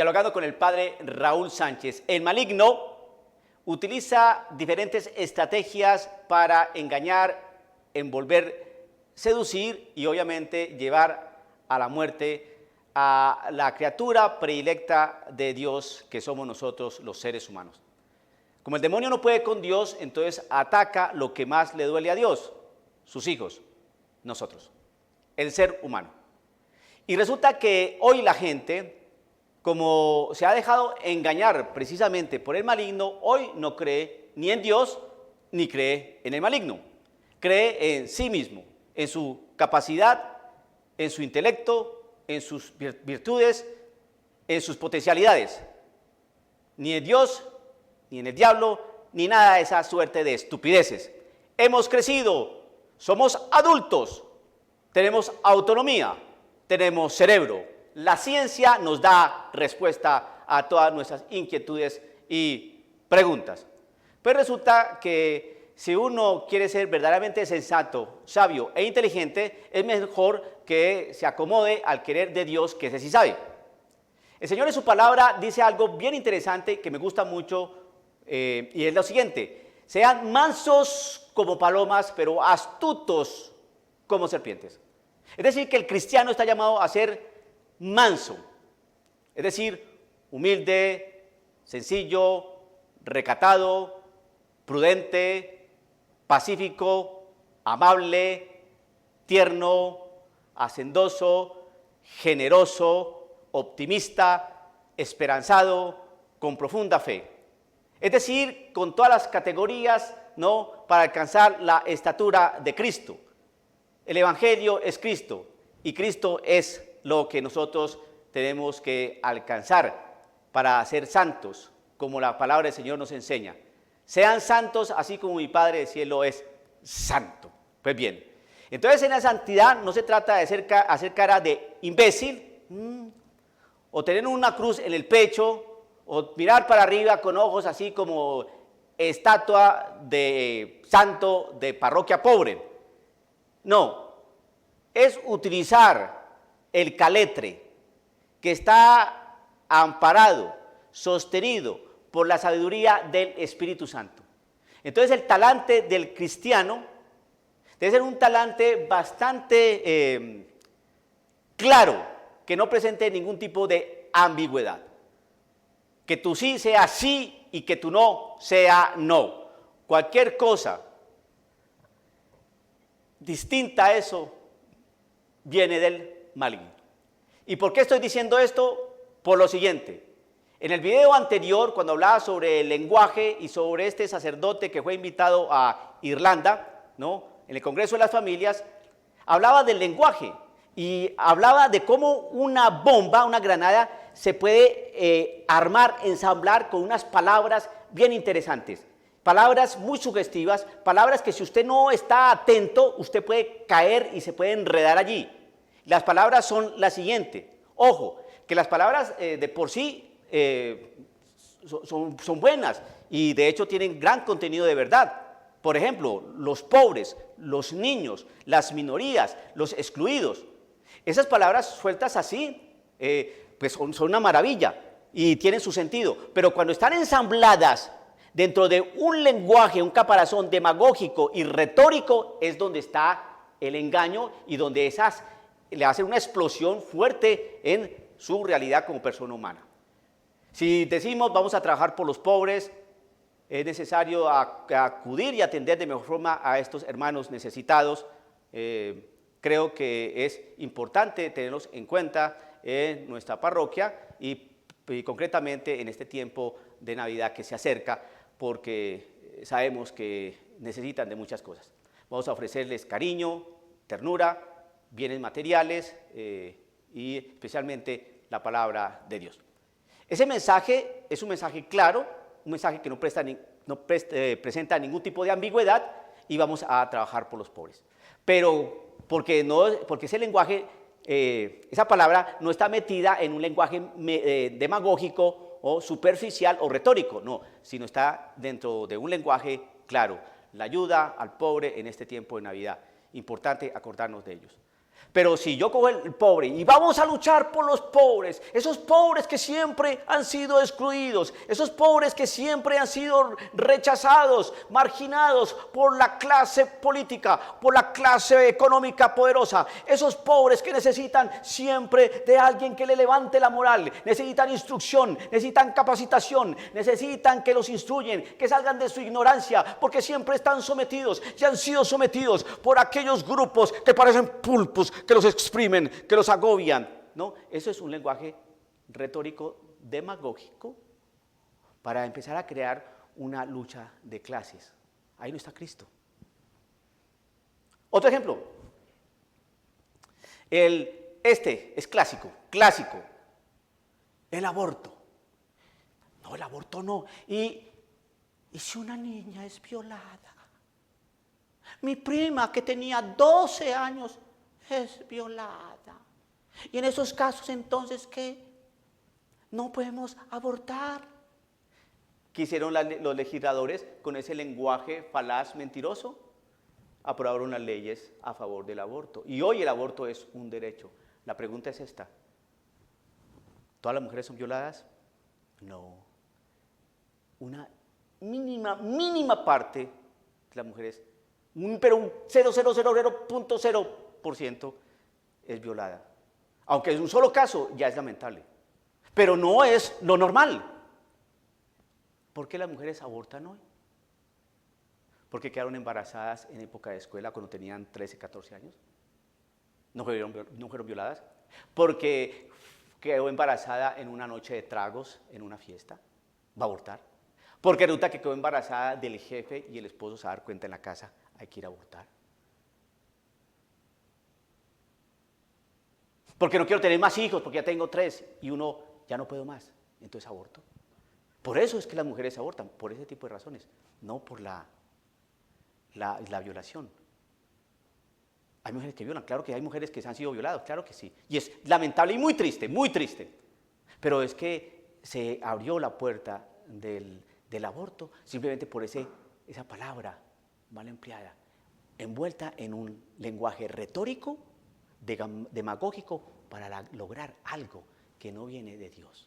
dialogando con el padre Raúl Sánchez. El maligno utiliza diferentes estrategias para engañar, envolver, seducir y obviamente llevar a la muerte a la criatura predilecta de Dios que somos nosotros los seres humanos. Como el demonio no puede con Dios, entonces ataca lo que más le duele a Dios, sus hijos, nosotros, el ser humano. Y resulta que hoy la gente, como se ha dejado engañar precisamente por el maligno, hoy no cree ni en Dios ni cree en el maligno. Cree en sí mismo, en su capacidad, en su intelecto, en sus virtudes, en sus potencialidades. Ni en Dios, ni en el diablo, ni nada de esa suerte de estupideces. Hemos crecido, somos adultos, tenemos autonomía, tenemos cerebro. La ciencia nos da respuesta a todas nuestras inquietudes y preguntas. Pero resulta que si uno quiere ser verdaderamente sensato, sabio e inteligente, es mejor que se acomode al querer de Dios, que ese sí sabe. El Señor en su palabra dice algo bien interesante que me gusta mucho y es lo siguiente: sean mansos como palomas, pero astutos como serpientes. Es decir, que el cristiano está llamado a ser manso, es decir, humilde, sencillo, recatado, prudente, pacífico, amable, tierno, hacendoso, generoso, optimista, esperanzado, con profunda fe. Es decir, con todas las categorías, ¿no?, para alcanzar la estatura de Cristo. El Evangelio es Cristo y Cristo es lo que nosotros tenemos que alcanzar para ser santos, como la palabra del Señor nos enseña. Sean santos así como mi Padre del cielo es santo. Pues bien, entonces en la santidad no se trata de hacer cara de imbécil, o tener una cruz en el pecho, o mirar para arriba con ojos así como estatua de santo de parroquia pobre. No, es utilizar el caletre que está amparado, sostenido por la sabiduría del Espíritu Santo. Entonces el talante del cristiano debe ser un talante bastante claro, que no presente ningún tipo de ambigüedad. Que tu sí sea sí y que tu no sea no. Cualquier cosa distinta a eso viene del maligno. ¿Y por qué estoy diciendo esto? Por lo siguiente: en el video anterior, cuando hablaba sobre el lenguaje y sobre este sacerdote que fue invitado a Irlanda, ¿no?, en el Congreso de las Familias, hablaba del lenguaje y hablaba de cómo una bomba, una granada, se puede armar, ensamblar con unas palabras bien interesantes. Palabras muy sugestivas, palabras que si usted no está atento, usted puede caer y se puede enredar allí. Las palabras son las siguientes. Ojo, que las palabras de por sí son buenas y de hecho tienen gran contenido de verdad. Por ejemplo, los pobres, los niños, las minorías, los excluidos. Esas palabras sueltas así, pues son una maravilla y tienen su sentido. Pero cuando están ensambladas dentro de un lenguaje, un caparazón demagógico y retórico, es donde está el engaño y donde esas le hacen una explosión fuerte en su realidad como persona humana. Si decimos vamos a trabajar por los pobres, es necesario acudir y atender de mejor forma a estos hermanos necesitados. Creo que es importante tenerlos en cuenta en nuestra parroquia y concretamente en este tiempo de Navidad que se acerca, porque sabemos que necesitan de muchas cosas. Vamos a ofrecerles cariño, ternura, bienes materiales y especialmente la palabra de Dios. Ese mensaje es un mensaje claro, un mensaje que no presenta ningún tipo de ambigüedad y vamos a trabajar por los pobres. Pero porque ese lenguaje, esa palabra no está metida en un lenguaje demagógico o superficial o retórico, no, sino está dentro de un lenguaje claro, la ayuda al pobre en este tiempo de Navidad. Importante acordarnos de ellos. Pero si yo cojo el pobre y vamos a luchar por los pobres, esos pobres que siempre han sido excluidos, esos pobres que siempre han sido rechazados, marginados por la clase política, por la clase económica poderosa, esos pobres que necesitan siempre de alguien que le levante la moral, necesitan instrucción, necesitan capacitación, necesitan que los instruyen, que salgan de su ignorancia, porque siempre están sometidos y han sido sometidos por aquellos grupos que parecen pulpos, que los exprimen, que los agobian, ¿no? Eso es un lenguaje retórico demagógico para empezar a crear una lucha de clases. Ahí no está Cristo. Otro ejemplo. Este es clásico. El aborto. No, el aborto no. ¿Y si una niña es violada? Mi prima que tenía 12 años es violada. Y en esos casos entonces, ¿qué? No podemos abortar. ¿Qué hicieron los legisladores con ese lenguaje falaz, mentiroso? Aprobaron las leyes a favor del aborto. Y hoy el aborto es un derecho. La pregunta es esta. ¿Todas las mujeres son violadas? No. Una mínima parte de las mujeres, pero un 0,000% es violada. Aunque en un solo caso ya es lamentable. Pero no es lo normal. ¿Por qué las mujeres abortan hoy? Porque quedaron embarazadas en época de escuela cuando tenían 13, 14 años. No fueron violadas. Porque quedó embarazada en una noche de tragos en una fiesta. Va a abortar. Porque resulta que quedó embarazada del jefe y el esposo se va a dar cuenta en la casa. Hay que ir a abortar. Porque no quiero tener más hijos, porque ya tengo 3 y uno ya no puedo más. Entonces aborto. Por eso es que las mujeres abortan, por ese tipo de razones, no por la violación. Hay mujeres que violan, claro que hay mujeres que se han sido violadas, claro que sí. Y es lamentable y muy triste, muy triste. Pero es que se abrió la puerta del aborto simplemente por esa palabra mal empleada, envuelta en un lenguaje retórico, demagógico, para lograr algo que no viene de Dios.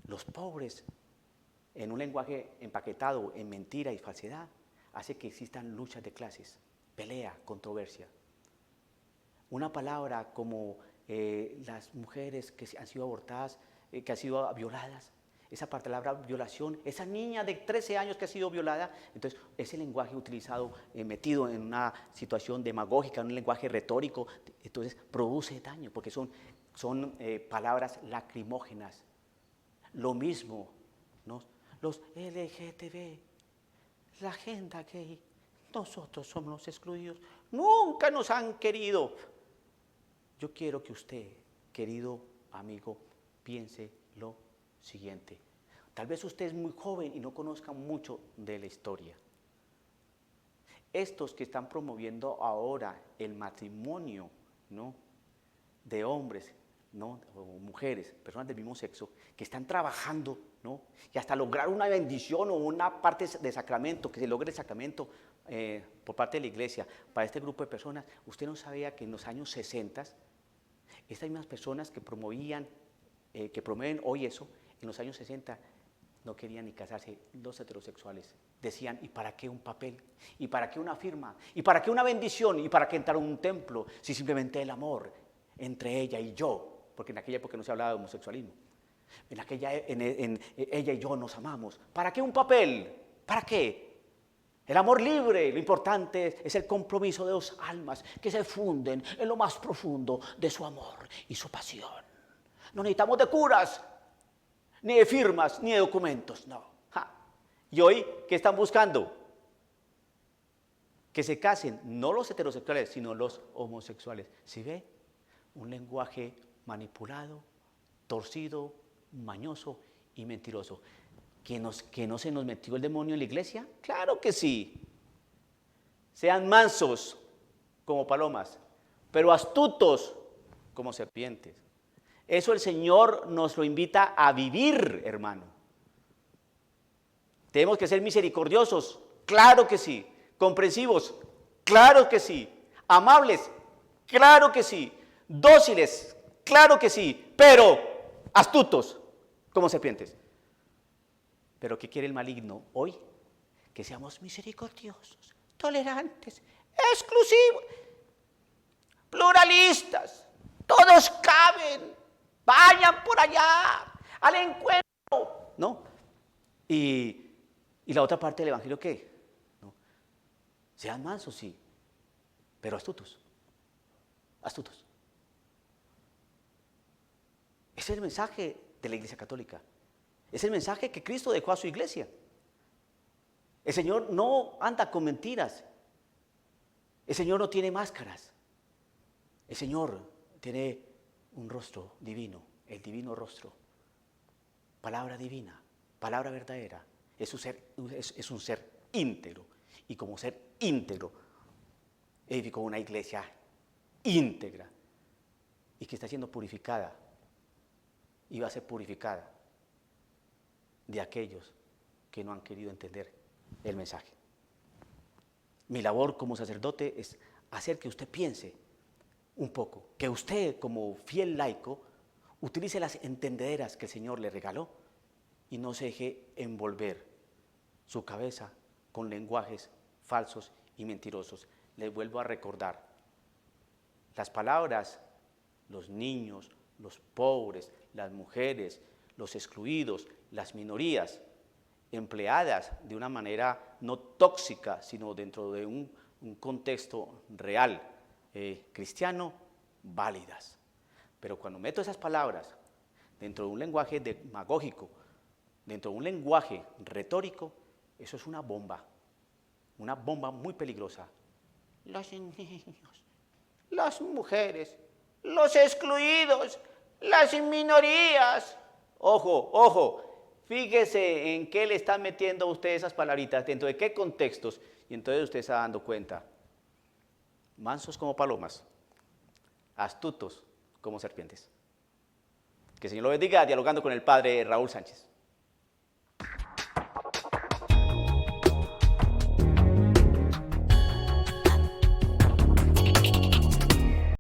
Los pobres, en un lenguaje empaquetado en mentira y falsedad, hace que existan luchas de clases, pelea, controversia. Una palabra como las mujeres que han sido abortadas, que han sido violadas, esa palabra violación, esa niña de 13 años que ha sido violada, entonces ese lenguaje utilizado, metido en una situación demagógica, en un lenguaje retórico, entonces produce daño, porque son palabras lacrimógenas. Lo mismo, ¿no? Los LGTB, la agenda gay, nosotros somos los excluidos, nunca nos han querido. Yo quiero que usted, querido amigo, piense lo siguiente. Tal vez usted es muy joven y no conozca mucho de la historia. Estos que están promoviendo ahora el matrimonio, ¿no?, de hombres, ¿no?, o mujeres, personas del mismo sexo, que están trabajando, ¿no?, y hasta lograr una bendición o una parte de sacramento, que se logre el sacramento por parte de la iglesia para este grupo de personas. Usted no sabía que en los años 60, estas mismas personas que promueven hoy eso, en los años 60 no querían ni casarse los heterosexuales. Decían, ¿y para qué un papel? ¿Y para qué una firma? ¿Y para qué una bendición? ¿Y para qué entrar a un templo? Si simplemente el amor entre ella y yo, porque en aquella época no se hablaba de homosexualismo. Ella y yo nos amamos. ¿Para qué un papel? ¿Para qué? El amor libre, lo importante es el compromiso de 2 almas que se funden en lo más profundo de su amor y su pasión. No necesitamos de curas, ni de firmas, ni de documentos, no. ¿Y hoy qué están buscando? Que se casen, no los heterosexuales, sino los homosexuales. ¿Sí ve? Un lenguaje manipulado, torcido, mañoso y mentiroso. ¿Que no se nos metió el demonio en la iglesia? Claro que sí. Sean mansos como palomas, pero astutos como serpientes. Eso el Señor nos lo invita a vivir, hermano. Tenemos que ser misericordiosos, claro que sí. Comprensivos, claro que sí. Amables, claro que sí. Dóciles, claro que sí, pero astutos como serpientes. Pero ¿qué quiere el maligno hoy? Que seamos misericordiosos, tolerantes, exclusivos, pluralistas. Todos caben, vayan por allá, al encuentro, ¿no? Y la otra parte del evangelio, ¿qué? ¿No? Sean mansos, sí, pero astutos, astutos. Ese es el mensaje de la Iglesia Católica. Es el mensaje que Cristo dejó a su iglesia. El Señor no anda con mentiras. El Señor no tiene máscaras. El Señor tiene un rostro divino, el divino rostro. Palabra divina, palabra verdadera. Es un ser íntegro. Y como ser íntegro, edificó una iglesia íntegra y que está siendo purificada y va a ser purificada de aquellos que no han querido entender el mensaje. Mi labor como sacerdote es hacer que usted piense un poco, que usted como fiel laico utilice las entendederas que el Señor le regaló y no se deje envolver su cabeza con lenguajes falsos y mentirosos. Les vuelvo a recordar, las palabras, los niños, los pobres, las mujeres, los excluidos, las minorías, empleadas de una manera no tóxica, sino dentro de un contexto real, cristiano, válidas. Pero cuando meto esas palabras dentro de un lenguaje demagógico, dentro de un lenguaje retórico, eso es una bomba muy peligrosa. Los niños, las mujeres, los excluidos, las minorías. Ojo, ojo, fíjese en qué le están metiendo a usted esas palabritas, dentro de qué contextos, y entonces usted se está dando cuenta. Mansos como palomas, astutos como serpientes. Que el Señor lo bendiga, dialogando con el Padre Raúl Sánchez.